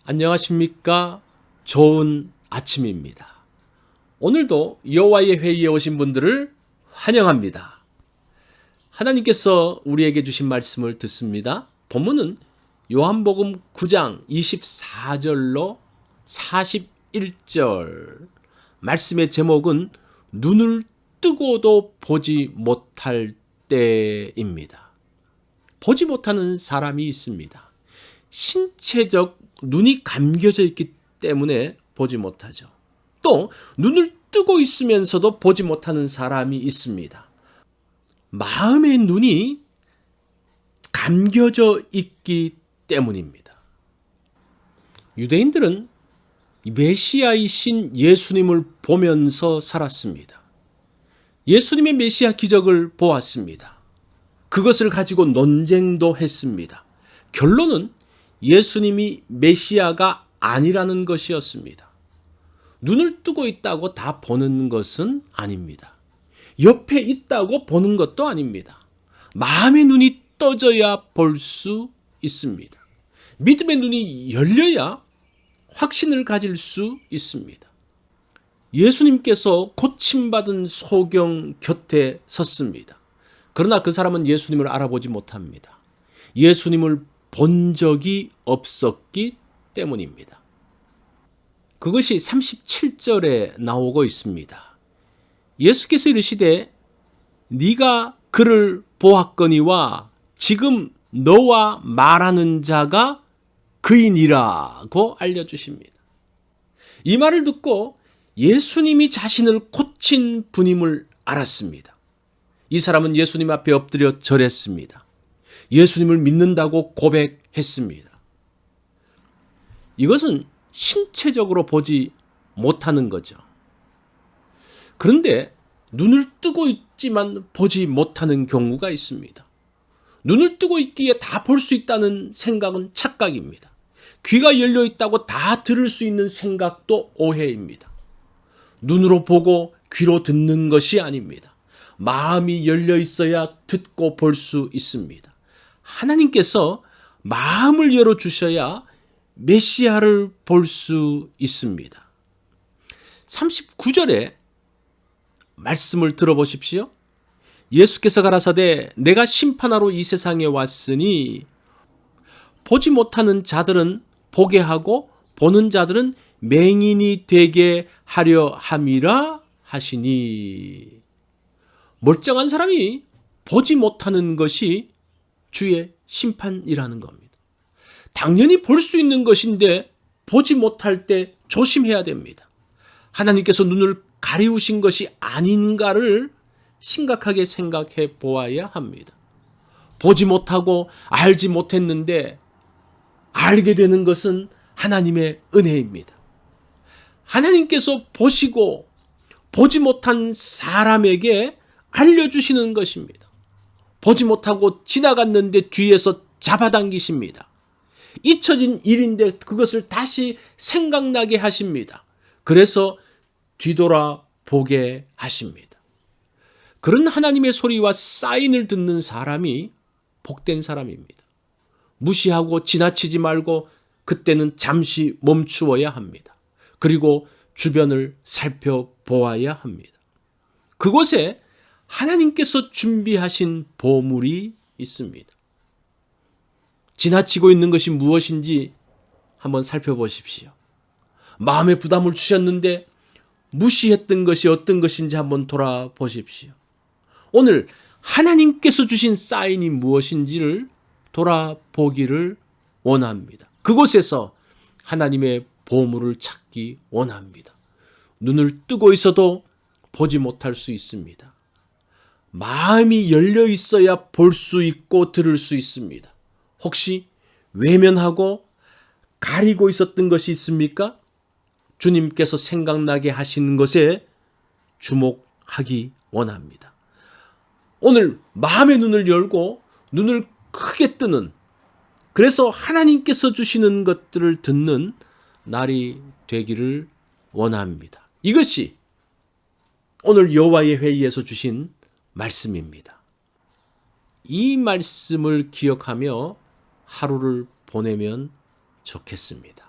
안녕하십니까? 좋은 아침입니다. 오늘도 여호와의 회의에 오신 분들을 환영합니다. 하나님께서 우리에게 주신 말씀을 듣습니다. 본문은 요한복음 9장 24절로 41절. 말씀의 제목은 눈을 뜨고도 보지 못할 때입니다. 보지 못하는 사람이 있습니다. 신체적 눈이 감겨져 있기 때문에 보지 못하죠. 또 눈을 뜨고 있으면서도 보지 못하는 사람이 있습니다. 마음의 눈이 감겨져 있기 때문입니다. 유대인들은 메시아이신 예수님을 보면서 살았습니다. 예수님의 메시아 기적을 보았습니다. 그것을 가지고 논쟁도 했습니다. 결론은 예수님이 메시아가 아니라는 것이었습니다. 눈을 뜨고 있다고 다 보는 것은 아닙니다. 옆에 있다고 보는 것도 아닙니다. 마음의 눈이 떠져야 볼 수 있습니다. 믿음의 눈이 열려야 확신을 가질 수 있습니다. 예수님께서 고침받은 소경 곁에 섰습니다. 그러나 그 사람은 예수님을 알아보지 못합니다. 예수님을 본 적이 없었기 때문입니다. 그것이 37절에 나오고 있습니다. 예수께서 이르시되 네가 그를 보았거니와 지금 너와 말하는 자가 그이니라고 알려주십니다. 이 말을 듣고 예수님이 자신을 고친 분임을 알았습니다. 이 사람은 예수님 앞에 엎드려 절했습니다. 예수님을 믿는다고 고백했습니다. 이것은 신체적으로 보지 못하는 거죠. 그런데 눈을 뜨고 있지만 보지 못하는 경우가 있습니다. 눈을 뜨고 있기에 다 볼 수 있다는 생각은 착각입니다. 귀가 열려 있다고 다 들을 수 있는 생각도 오해입니다. 눈으로 보고 귀로 듣는 것이 아닙니다. 마음이 열려 있어야 듣고 볼 수 있습니다. 하나님께서 마음을 열어주셔야 메시아를 볼 수 있습니다. 39절에 말씀을 들어보십시오. 예수께서 가라사대 내가 심판하러 이 세상에 왔으니 보지 못하는 자들은 보게 하고 보는 자들은 맹인이 되게 하려 함이라 하시니. 멀쩡한 사람이 보지 못하는 것이 주의 심판이라는 겁니다. 당연히 볼 수 있는 것인데 보지 못할 때 조심해야 됩니다. 하나님께서 눈을 가리우신 것이 아닌가를 심각하게 생각해 보아야 합니다. 보지 못하고 알지 못했는데 알게 되는 것은 하나님의 은혜입니다. 하나님께서 보시고 보지 못한 사람에게 알려주시는 것입니다. 보지 못하고 지나갔는데 뒤에서 잡아당기십니다. 잊혀진 일인데 그것을 다시 생각나게 하십니다. 그래서 뒤돌아보게 하십니다. 그런 하나님의 소리와 사인을 듣는 사람이 복된 사람입니다. 무시하고 지나치지 말고 그때는 잠시 멈추어야 합니다. 그리고 주변을 살펴보아야 합니다. 그곳에 하나님께서 준비하신 보물이 있습니다. 지나치고 있는 것이 무엇인지 한번 살펴보십시오. 마음에 부담을 주셨는데 무시했던 것이 어떤 것인지 한번 돌아보십시오. 오늘 하나님께서 주신 사인이 무엇인지를 돌아보기를 원합니다. 그곳에서 하나님의 보물을 찾기 원합니다. 눈을 뜨고 있어도 보지 못할 수 있습니다. 마음이 열려 있어야 볼 수 있고 들을 수 있습니다. 혹시 외면하고 가리고 있었던 것이 있습니까? 주님께서 생각나게 하시는 것에 주목하기 원합니다. 오늘 마음의 눈을 열고 눈을 크게 뜨는, 그래서 하나님께서 주시는 것들을 듣는 날이 되기를 원합니다. 이것이 오늘 여호와의 회의에서 주신 말씀입니다. 이 말씀을 기억하며 하루를 보내면 좋겠습니다.